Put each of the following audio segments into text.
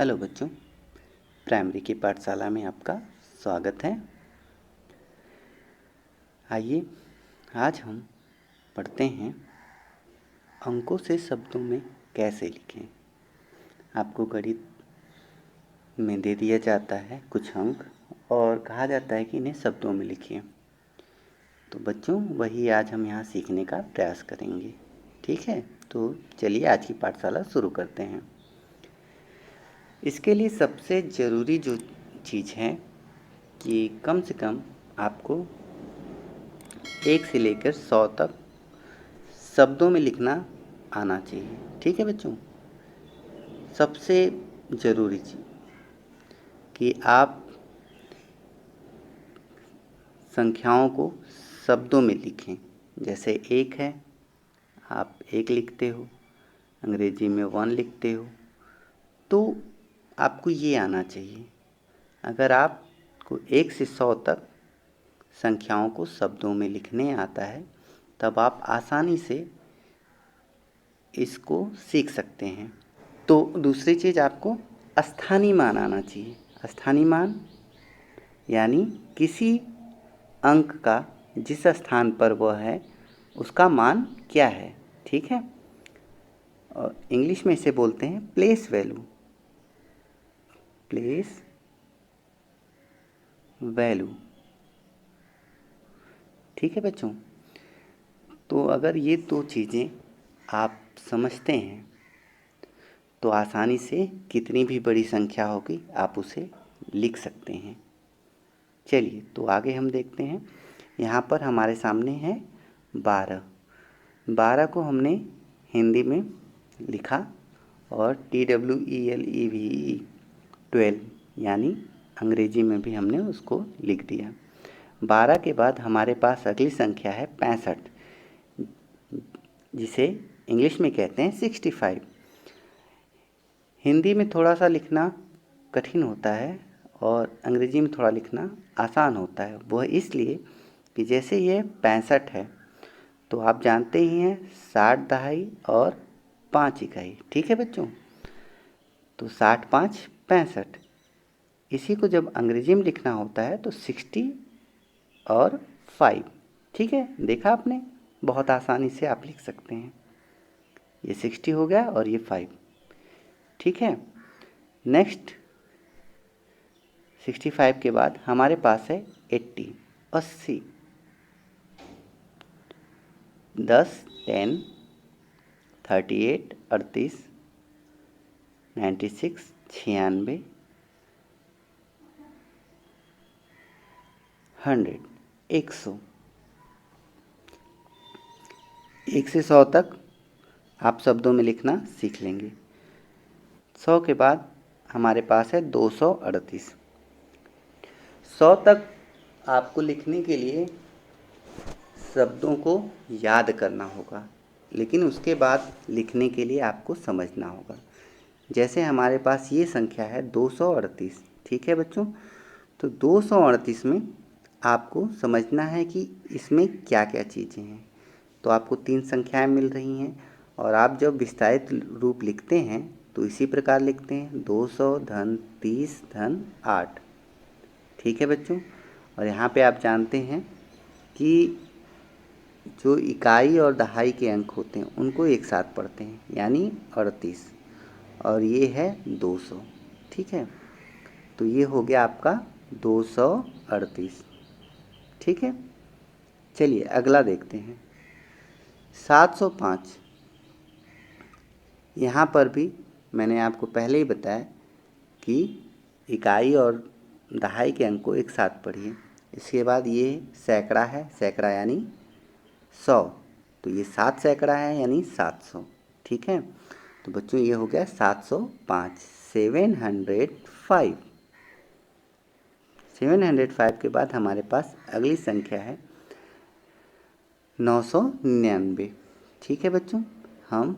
Hello बच्चों, primary की पाठशाला में आपका स्वागत है। आइए आज हम पढ़ते हैं अंकों से शब्दों में कैसे लिखें। आपको गणित में दे दिया जाता है कुछ अंक और कहा जाता है कि इन्हें शब्दों में लिखिए। तो बच्चों वही आज हम यहाँ सीखने का प्रयास करेंगे। ठीक है, तो चलिए आज की पाठशाला शुरू करते हैं। इसके लिए सबसे ज़रूरी जो चीज़ है कि कम से कम आपको 1 से लेकर 100 तक शब्दों में लिखना आना चाहिए। ठीक है बच्चों, सबसे ज़रूरी चीज़ कि आप संख्याओं को शब्दों में लिखें। जैसे 1 है, आप 1 लिखते हो, अंग्रेजी में 1 लिखते हो, तो आपको ये आना चाहिए। अगर आपको 1 से 100 तक संख्याओं को शब्दों में लिखने आता है तब आप आसानी से इसको सीख सकते हैं। तो दूसरी चीज़ आपको स्थानीय मान आना चाहिए। स्थानीय मान यानी किसी अंक का जिस स्थान पर वह है उसका मान क्या है। ठीक है, और इंग्लिश में इसे बोलते हैं प्लेस वैल्यू। Place value. ठीक है बच्चों, तो अगर ये दो चीज़ें आप समझते हैं तो आसानी से कितनी भी बड़ी संख्या होगी आप उसे लिख सकते हैं। चलिए तो आगे हम देखते हैं। यहाँ पर हमारे सामने है 12। 12 को हमने हिंदी में लिखा और TWELEVE 12 यानी अंग्रेजी में भी हमने उसको लिख दिया। 12 के बाद हमारे पास अगली संख्या है 65, जिसे इंग्लिश में कहते हैं 65। हिंदी में थोड़ा सा लिखना कठिन होता है और अंग्रेजी में थोड़ा लिखना आसान होता है। वह इसलिए कि जैसे ये 65 है तो आप जानते ही हैं 60 दहाई और 5 इकाई। ठीक है बच्चों, तो 60 5 65। इसी को जब अंग्रेजी में लिखना होता है तो 60 और 5। ठीक है, देखा आपने, बहुत आसानी से आप लिख सकते हैं। ये 60 हो गया और ये 5। ठीक है, नेक्स्ट 65 के बाद हमारे पास है 80 80। 10 10 38 38 96 96 100 100। 1 से 100 तक आप शब्दों में लिखना सीख लेंगे। 100 के बाद हमारे पास है 238। 100 तक आपको लिखने के लिए शब्दों को याद करना होगा, लेकिन उसके बाद लिखने के लिए आपको समझना होगा। जैसे हमारे पास ये संख्या है 238। ठीक है बच्चों, तो 238 में आपको समझना है कि इसमें क्या क्या चीज़ें हैं। तो आपको 3 संख्याएं मिल रही हैं और आप जब विस्तारित रूप लिखते हैं तो इसी प्रकार लिखते हैं 200 धन 30 धन 8। ठीक है बच्चों, और यहाँ पे आप जानते हैं कि जो इकाई और दहाई के अंक होते हैं उनको एक साथ पढ़ते हैं, यानी 38 और ये है 200। ठीक है, तो ये हो गया आपका 238। ठीक है, चलिए अगला देखते हैं 705। यहाँ पर भी मैंने आपको पहले ही बताया कि इकाई और दहाई के अंक को एक साथ पढ़िए। इसके बाद ये सैकड़ा है, सैकड़ा यानी 100, तो ये 7 सैकड़ा है यानी 700। ठीक है, तो बच्चों ये हो गया 705 705। 705 के बाद हमारे पास अगली संख्या है 999। ठीक है बच्चों, हम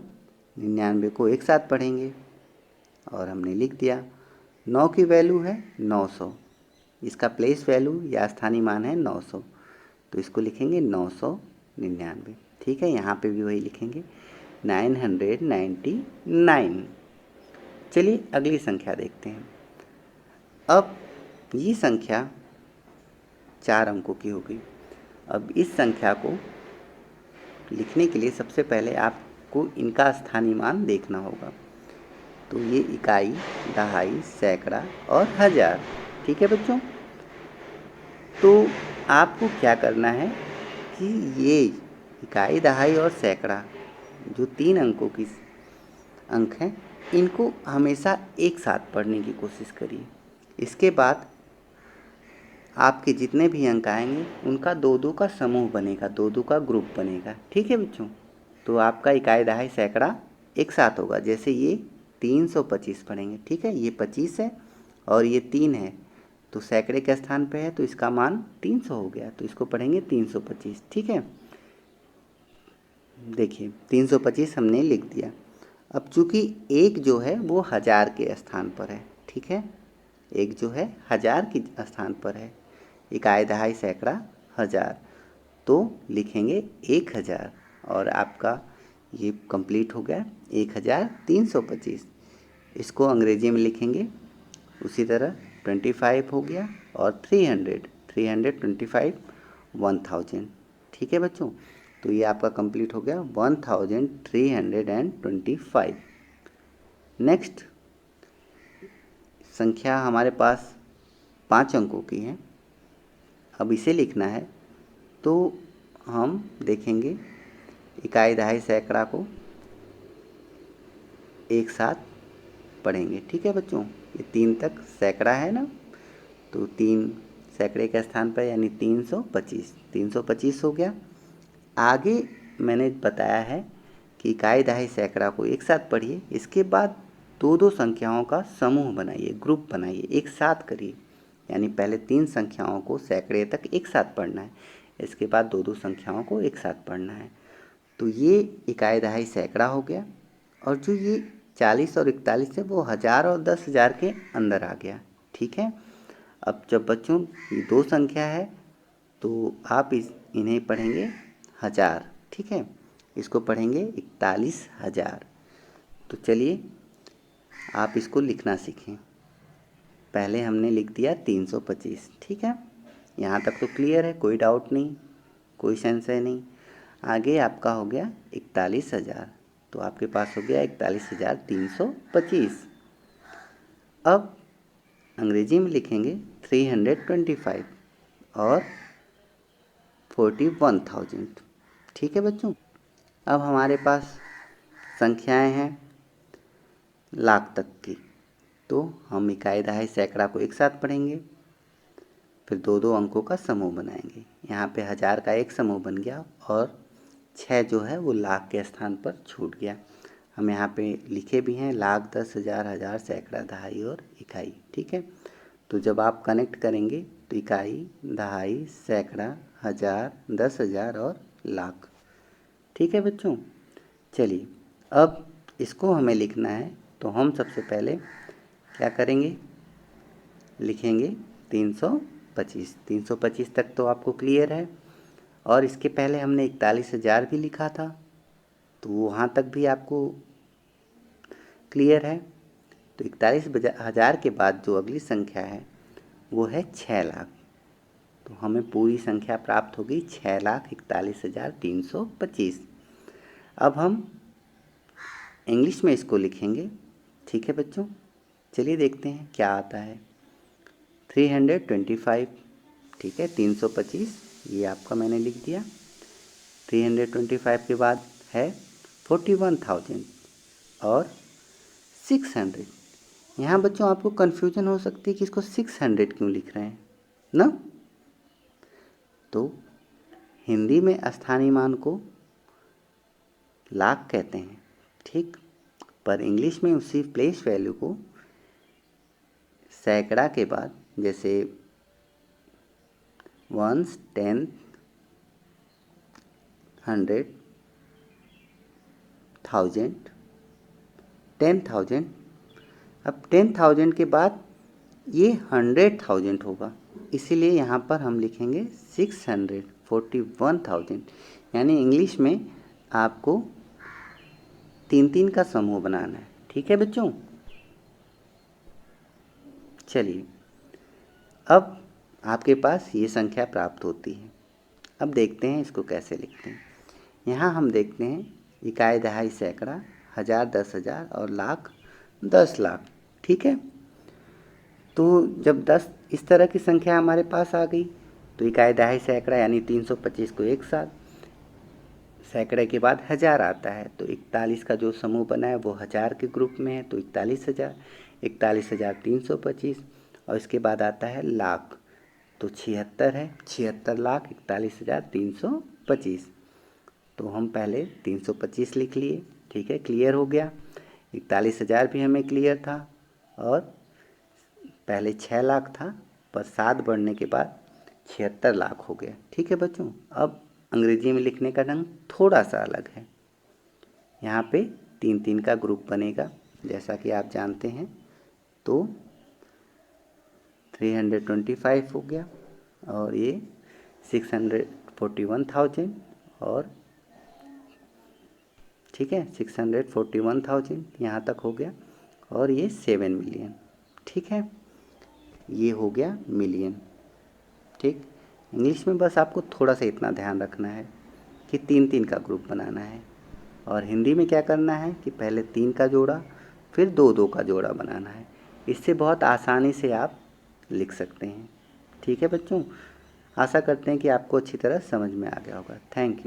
99 को एक साथ पढ़ेंगे और हमने लिख दिया। 9 की वैल्यू है 900, इसका प्लेस वैल्यू या स्थानीय मान है 900, तो इसको लिखेंगे 999। ठीक है, यहाँ पे भी वही लिखेंगे 999। चलिए अगली संख्या देखते हैं। अब ये संख्या 4 अंकों की हो गई। अब इस संख्या को लिखने के लिए सबसे पहले आपको इनका स्थानीय मान देखना होगा। तो ये इकाई, दहाई, सैकड़ा और हज़ार। ठीक है बच्चों, तो आपको क्या करना है कि ये इकाई, दहाई और सैकड़ा जो 3 अंकों की अंक हैं, इनको हमेशा एक साथ पढ़ने की कोशिश करिए। इसके बाद आपके जितने भी अंक आएंगे उनका 2-2 का समूह बनेगा, 2-2 का ग्रुप बनेगा। ठीक है बच्चों, तो आपका इकाई, दहाई, सैकड़ा एक साथ होगा। जैसे ये 325 पढ़ेंगे। ठीक है, ये 25 है और ये 3 है, तो सैकड़े के स्थान पे है तो इसका मान 300 हो गया, तो इसको पढ़ेंगे 325। ठीक है, देखिए 325 हमने लिख दिया। अब चूँकि एक जो है वो हज़ार के स्थान पर है। ठीक है, एक जो है हज़ार के स्थान पर है, इकाई, दहाई, सैकड़ा, हज़ार, तो लिखेंगे 1000 और आपका ये कंप्लीट हो गया 1325। इसको अंग्रेजी में लिखेंगे उसी तरह 25 हो गया और 325 1000। ठीक है बच्चों, तो ये आपका कंप्लीट हो गया 1325। नेक्स्ट संख्या हमारे पास 5 अंकों की है। अब इसे लिखना है तो हम देखेंगे इकाई, दहाई, सैकड़ा को एक साथ पढ़ेंगे। ठीक है बच्चों, ये 3 तक सैकड़ा है ना, तो 3 सैकड़े के स्थान पर यानी 325 हो गया। आगे मैंने बताया है कि इकाई, दहाई, सैकड़ा को एक साथ पढ़िए। इसके बाद 2-2 संख्याओं का समूह बनाइए, ग्रुप बनाइए, एक साथ करिए। यानी पहले 3 संख्याओं को सैकड़े तक एक साथ पढ़ना है, इसके बाद 2-2 संख्याओं को एक साथ पढ़ना है। तो ये इकाई, दहाई, सैकड़ा हो गया। और जो ये 40 और 41 है वो 1000 और 10,000 के अंदर आ गया। ठीक है, अब जब बच्चों ये 2 संख्या है तो आप इन्हें पढ़ेंगे 1000। ठीक है, इसको पढ़ेंगे 41,000। तो चलिए आप इसको लिखना सीखें। पहले हमने लिख दिया 325। ठीक है, यहाँ तक तो क्लियर है, कोई डाउट नहीं, कोई संशय नहीं। आगे आपका हो गया 41,000, तो आपके पास हो गया 41,325। अब अंग्रेजी में लिखेंगे 325 और 41,000। ठीक है बच्चों, अब हमारे पास संख्याएं हैं लाख तक की, तो हम इकाई, दहाई, सैकड़ा को एक साथ पढ़ेंगे, फिर 2-2 अंकों का समूह बनाएंगे। यहाँ पे 1000 का एक समूह बन गया और 6 जो है वो लाख के स्थान पर छूट गया। हम यहाँ पे लिखे भी हैं लाख, 10,000, हज़ार, सैकड़ा, दहाई और इकाई। ठीक है, तो जब आप कनेक्ट करेंगे तो इकाई, दहाई, सैकड़ा, हज़ार, 10,000 और लाख। ठीक है बच्चों, चलिए अब इसको हमें लिखना है तो हम सबसे पहले क्या करेंगे, लिखेंगे 325। 325 तक तो आपको क्लियर है, और इसके पहले हमने 41,000 भी लिखा था, तो वहाँ तक भी आपको क्लियर है। तो 41,000 के बाद जो अगली संख्या है वो है 6 लाख। तो हमें पूरी संख्या प्राप्त होगी 6,41,325। अब हम इंग्लिश में इसको लिखेंगे। ठीक है बच्चों, चलिए देखते हैं क्या आता है। 325, ठीक है, 325 ये आपका मैंने लिख दिया। 325 के बाद है 41,000 और 600। यहाँ बच्चों आपको कन्फ्यूजन हो सकती है कि इसको 600 क्यों लिख रहे हैं ना। तो हिंदी में स्थानीय मान को लाख कहते हैं, ठीक, पर इंग्लिश में उसी प्लेस वैल्यू को सैकड़ा के बाद जैसे 1, 10, 100, 1000, 10,000। अब 10,000 के बाद ये 100,000 होगा, इसीलिए यहाँ पर हम लिखेंगे 641,000। यानी इंग्लिश में आपको 3-3 का समूह बनाना है। ठीक है बच्चों, चलिए, अब आपके पास ये संख्या प्राप्त होती है। अब देखते हैं इसको कैसे लिखते हैं। यहाँ हम देखते हैं इकाई, दहाई, सैकड़ा, हज़ार, 10,000 और लाख, 10 लाख। ठीक है, तो जब 10 इस तरह की संख्या हमारे पास आ गई तो इकाई, दहाई, सैकड़ा यानी 325 को एक साथ, सैकड़े के बाद हज़ार आता है तो 41 का जो समूह बना है वो हज़ार के ग्रुप में है, तो 41,000, 41,325। और इसके बाद आता है लाख, तो 76 है, 76,00,000, 41,325। तो हम पहले 325 लिख लिए। ठीक है, क्लियर हो गया। 41,000 भी हमें क्लियर था, और पहले 6 लाख था, पर 7 बढ़ने के बाद 76 लाख हो गया। ठीक है बच्चों, अब अंग्रेजी में लिखने का ढंग थोड़ा सा अलग है। यहाँ पे 3-3 का ग्रुप बनेगा, जैसा कि आप जानते हैं। तो 325 हो गया, और ये 641,000, और ठीक है 641,000 यहाँ तक हो गया, और ये 7 मिलियन। ठीक है, ये हो गया मिलियन। ठीक, इंग्लिश में बस आपको थोड़ा सा इतना ध्यान रखना है कि 3-3 का ग्रुप बनाना है, और हिंदी में क्या करना है कि पहले 3 का जोड़ा फिर 2-2 का जोड़ा बनाना है। इससे बहुत आसानी से आप लिख सकते हैं। ठीक है बच्चों, आशा करते हैं कि आपको अच्छी तरह समझ में आ गया होगा। Thank you.